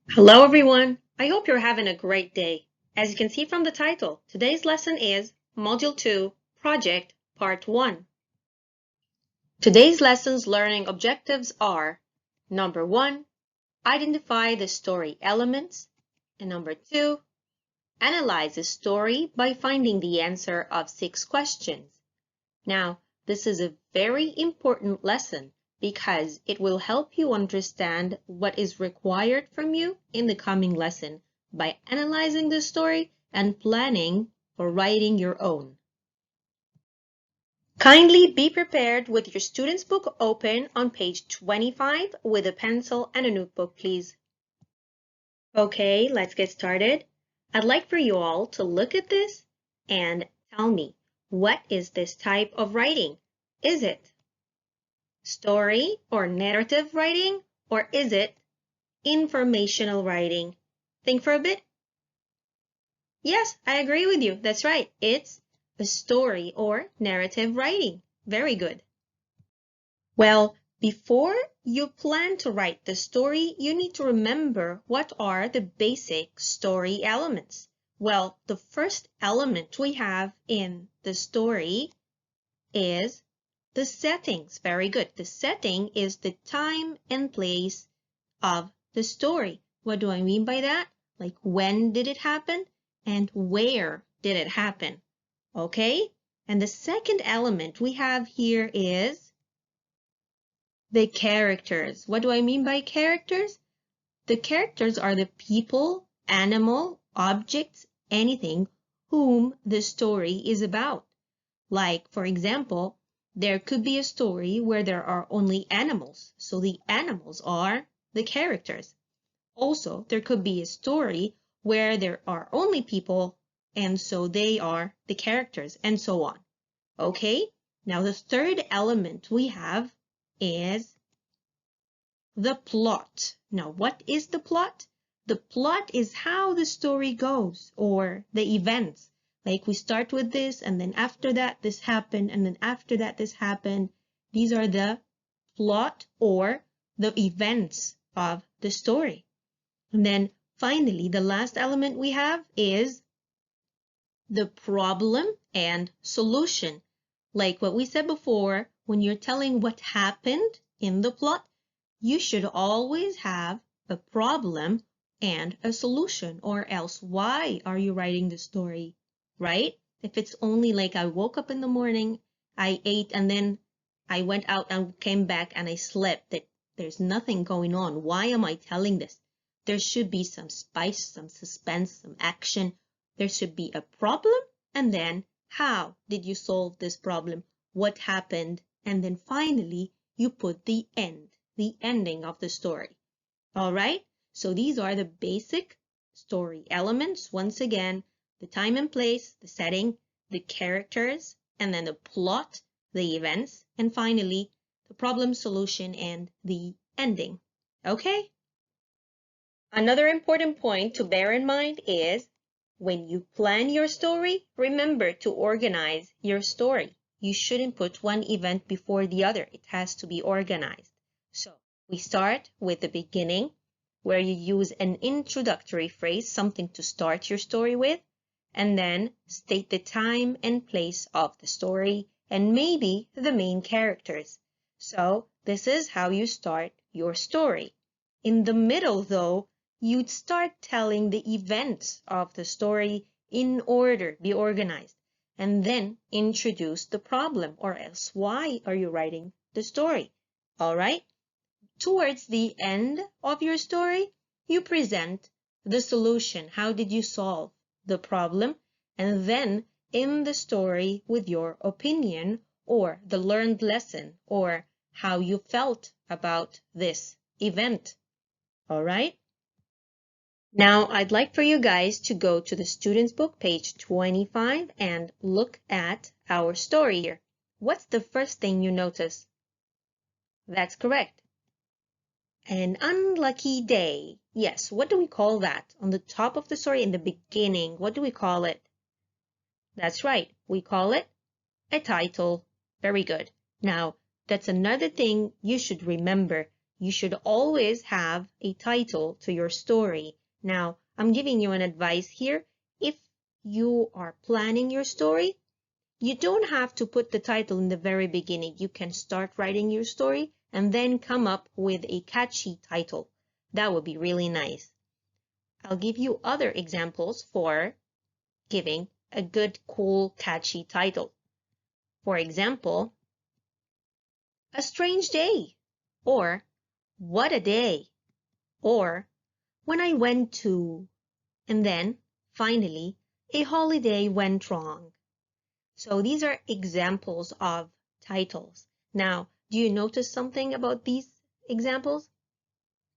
Hello everyone! I hope you're having a great day. As you can see from the title, today's lesson is Module 2, Project Part 1. Today's lesson's learning objectives are: number 1, identify the story elements, and number 2, analyze the story by finding the answer of 6 questions. Now, this is a very important lesson because it will help you understand what is required from you in the coming lesson by analyzing the story and planning for writing your own. Kindly be prepared with your student's book open on page 25 with a pencil and a notebook, please. Okay, let's get started. I'd like for you all to look at this and tell me, what is this type of writing? Is it story or narrative writing, or is it informational writing? Think for a bit. Yes, I agree with you. That's right. It's a story or narrative writing. Very good. Well, before you plan to write the story, you need to remember what are the basic story elements. Well, the first element we have in the story is the settings. Very good. The setting is the time and place of the story. What do I mean by that? Like, when did it happen and where did it happen? Okay? And the second element we have here is the characters. What do I mean by characters? The characters are the people, animal, objects, anything whom the story is about. Like, for example, there could be a story where there are only animals, so the animals are the characters. Also, there could be a story where there are only people, and so they are the characters, and so on. Okay? Now, the third element we have is the plot. Now, what is the plot? The plot is how the story goes, or the events. Like, we start with this, and then after that, this happened, and then after that, this happened. These are the plot or the events of the story. And then finally, the last element we have is the problem and solution. Like what we said before, when you're telling what happened in the plot, you should always have a problem and a solution, or else why are you writing the story, right? If it's only like I woke up in the morning, I ate, and then I went out and came back and I slept, that there's nothing going on. Why am I telling this? There should be some spice, some suspense, some action. There should be a problem, and then how did you solve this problem? What happened? And then finally, you put the end, the ending of the story. All right? So these are the basic story elements. Once again, the time and place, the setting, the characters, and then the plot, the events, and finally, the problem solution and the ending. Okay? Another important point to bear in mind is when you plan your story, remember to organize your story. You shouldn't put one event before the other. It has to be organized. So we start with the beginning, where you use an introductory phrase, something to start your story with, and then state the time and place of the story and maybe the main characters. So this is how you start your story. In the middle, though, you'd start telling the events of the story in order, be organized, and then introduce the problem, or else why are you writing the story? All right? Towards the end of your story, you present the solution. How did you solve the problem? And then in the story with your opinion or the learned lesson or how you felt about this event. All right? Now, I'd like for you guys to go to the student's book, page 25, and look at our story here. What's the first thing you notice? That's correct. An unlucky day. Yes, what do we call that? On the top of the story, in the beginning, what do we call it? That's right, we call it a title. Very good. Now, that's another thing you should remember. you should always have a title to your story. Now, I'm giving you an advice here. If you are planning your story, you don't have to put the title in the very beginning. You can start writing your story and then come up with a catchy title. That would be really nice. I'll give you other examples for giving a good, cool, catchy title. For example, A Strange Day, or What a Day, or When I Went to, and then finally, A Holiday Went Wrong. So these are examples of titles. Now, do you notice something about these examples?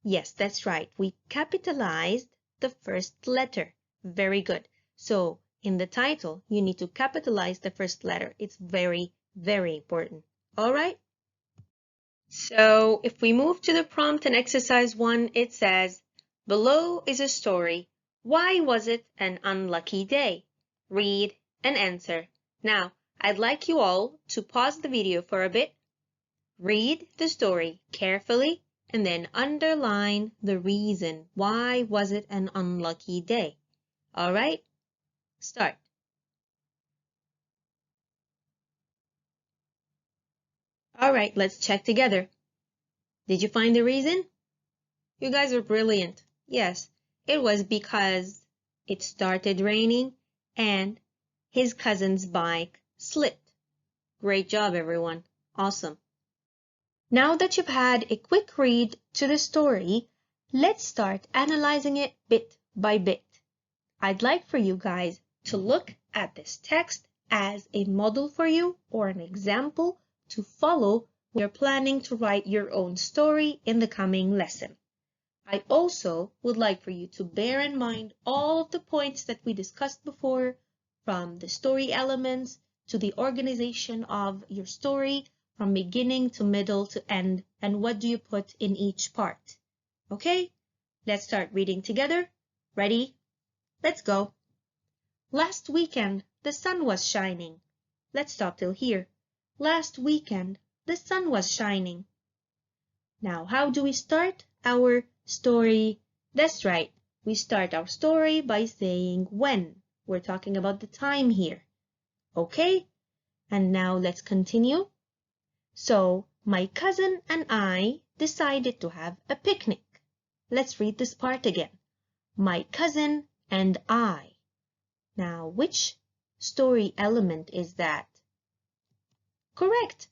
Yes, that's right. We capitalized the first letter. Very good. So in the title, you need to capitalize the first letter. It's very, very important. All right? So if we move to the prompt in exercise 1, it says, below is a story. Why was it an unlucky day? Read and answer. Now, I'd like you all to pause the video for a bit, read the story carefully, and then underline the reason. Why was it an unlucky day? All right, start. All right, let's check together. Did you find the reason? You guys are brilliant. Yes, it was because it started raining and his cousin's bike slipped. Great job, everyone. Awesome. Now that you've had a quick read to the story, let's start analyzing it bit by bit. I'd like for you guys to look at this text as a model for you or an example to follow when you're planning to write your own story in the coming lesson. I also would like for you to bear in mind all of the points that we discussed before, from the story elements to the organization of your story, from beginning to middle to end, and what do you put in each part. Okay, let's start reading together. Ready? Let's go. Last weekend, the sun was shining. Let's stop till here. Last weekend, the sun was shining. Now, how do we start our story? That's right. We start our story by saying when. We're talking about the time here. Okay? And now let's continue. So, my cousin and I decided to have a picnic. Let's read this part again. My cousin and I. Now, which story element is that? Correct.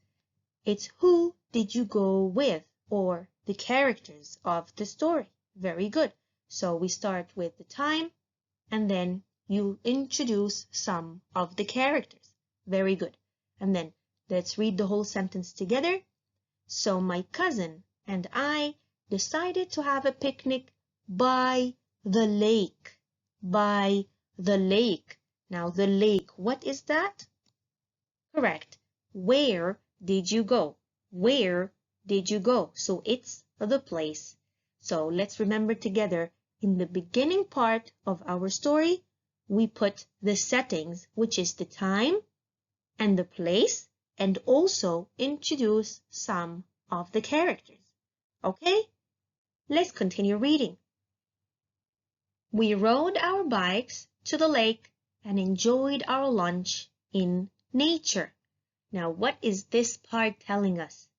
It's who did you go with, or the characters of the story. Very good. So we start with the time and then you introduce some of the characters. Very good. And then let's read the whole sentence together. So my cousin and I decided to have a picnic by the lake. By the lake. Now the lake, what is that? Correct. Where did you go? Where did you go? So it's the place. So let's remember together, in the beginning part of our story, we put the settings, which is the time and the place, and also introduce some of the characters. Okay? Let's continue reading. We rode our bikes to the lake and enjoyed our lunch in nature. Now, what is this part telling us?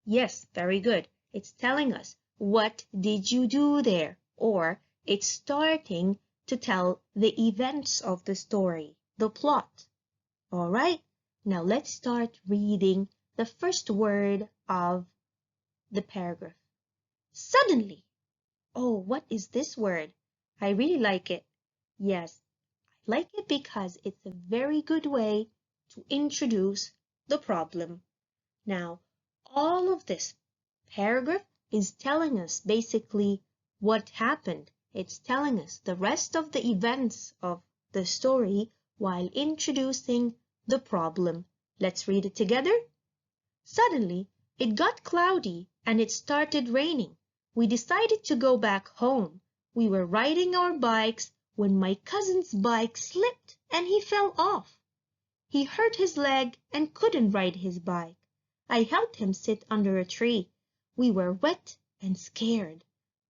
Yes, very good. It's telling us, what did you do there? Or it's starting to tell the events of the story, the plot. All right, now let's start reading the first word of the paragraph. Suddenly. Oh, what is this word? I really like it. Yes, I like it because it's a very good way to introduce the problem. Now, all of this paragraph is telling us basically what happened. It's telling us the rest of the events of the story while introducing the problem. Let's read it together. Suddenly, it got cloudy and it started raining. We decided to go back home. We were riding our bikes when my cousin's bike slipped and he fell off. He hurt his leg and couldn't ride his bike. I helped him sit under a tree. We were wet and scared.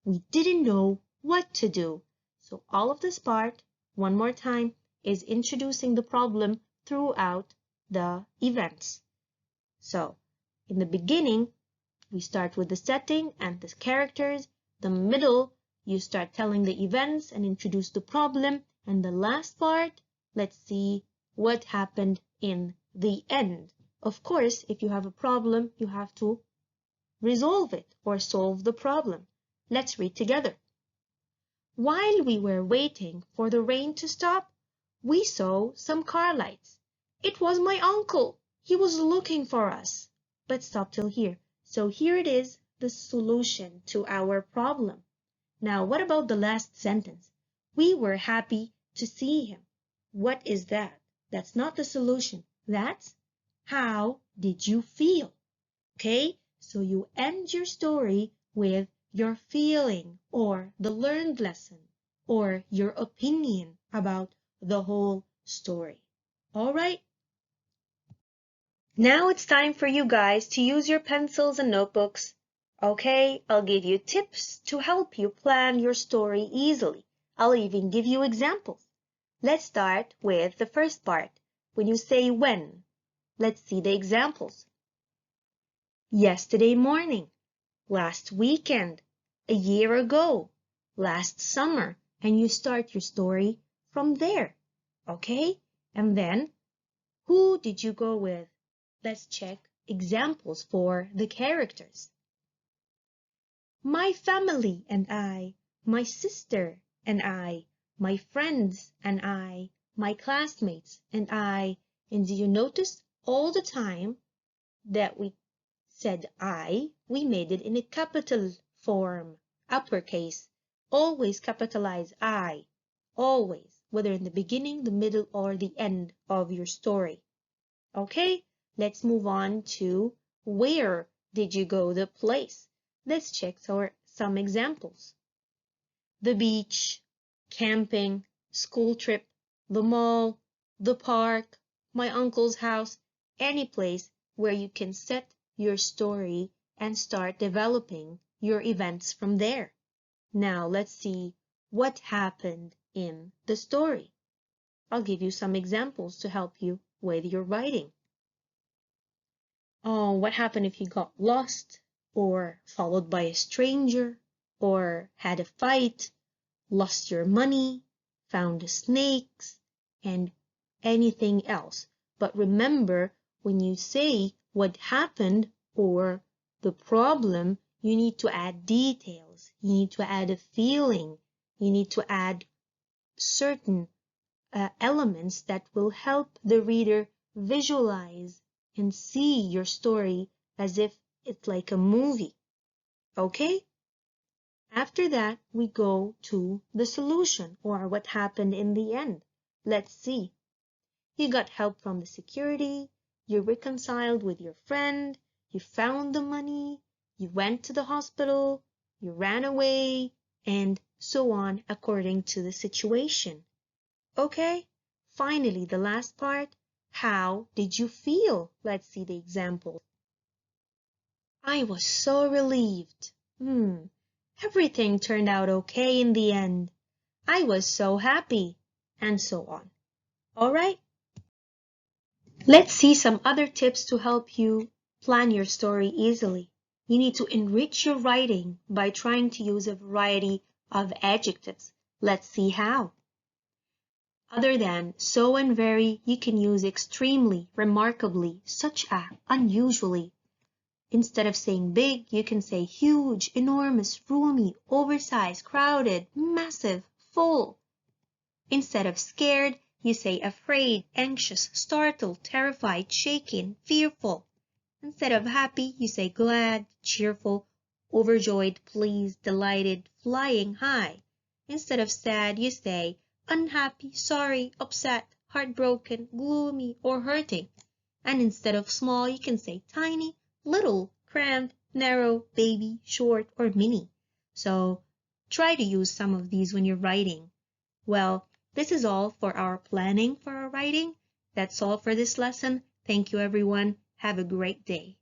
We didn't know what to do. So all of this part, one more time, is introducing the problem throughout the events. So in the beginning, we start with the setting and the characters. The middle, you start telling the events and introduce the problem. And the last part, let's see what happened in the end. Of course, if you have a problem, you have to resolve it or solve the problem. Let's read together. While we were waiting for the rain to stop, we saw some car lights. It was my uncle. He was looking for us. Let's stop till here. So here it is, the solution to our problem. Now, what about the last sentence? We were happy to see him. What is that? That's not the solution. That's how did you feel? Okay, so you end your story with your feeling or the learned lesson or your opinion about the whole story. All right? Now it's time for you guys to use your pencils and notebooks. Okay, I'll give you tips to help you plan your story easily. I'll even give you examples. Let's start with the first part. When you say when, let's see the examples. Yesterday morning, last weekend, a year ago, last summer, and you start your story from there. Okay? And then, who did you go with? Let's check examples for the characters. My family and I, my sister and I, my friends and I, my classmates and I. And do you notice all the time that we said I, we made it in a capital form, uppercase. Always capitalize I, always, whether in the beginning, the middle, or the end of your story. Okay, let's move on to where did you go, the place. Let's check some examples. The beach, camping, school trip, the mall, the park, my uncle's house, any place where you can set your story and start developing your events from there. Now let's see what happened in the story. I'll give you some examples to help you with your writing. Oh, what happened if you got lost, or followed by a stranger, or had a fight, lost your money, found snakes, and anything else. But remember, when you say what happened or the problem, you need to add details. You need to add a feeling. You need to add certain elements that will help the reader visualize and see your story as if it's like a movie. Okay? After that, we go to the solution, or what happened in the end. Let's see. You got help from the security, you reconciled with your friend, you found the money, you went to the hospital, you ran away, and so on according to the situation. Okay? Finally, the last part. How did you feel? Let's see the example. I was so relieved. Everything turned out okay in the end. I was so happy, and so on. All right? Let's see some other tips to help you plan your story easily. You need to enrich your writing by trying to use a variety of adjectives. Let's see how. Other than so and very, you can use extremely, remarkably, such as, unusually. Instead of saying big, you can say huge, enormous, roomy, oversized, crowded, massive, full. Instead of scared, you say afraid, anxious, startled, terrified, shaken, fearful. Instead of happy, you say glad, cheerful, overjoyed, pleased, delighted, flying high. Instead of sad, you say unhappy, sorry, upset, heartbroken, gloomy, or hurting. And instead of small, you can say tiny, little, cramped, narrow, baby, short, or mini. So try to use some of these when you're writing. Well, this is all for our planning for our writing. That's all for this lesson. Thank you, everyone. Have a great day.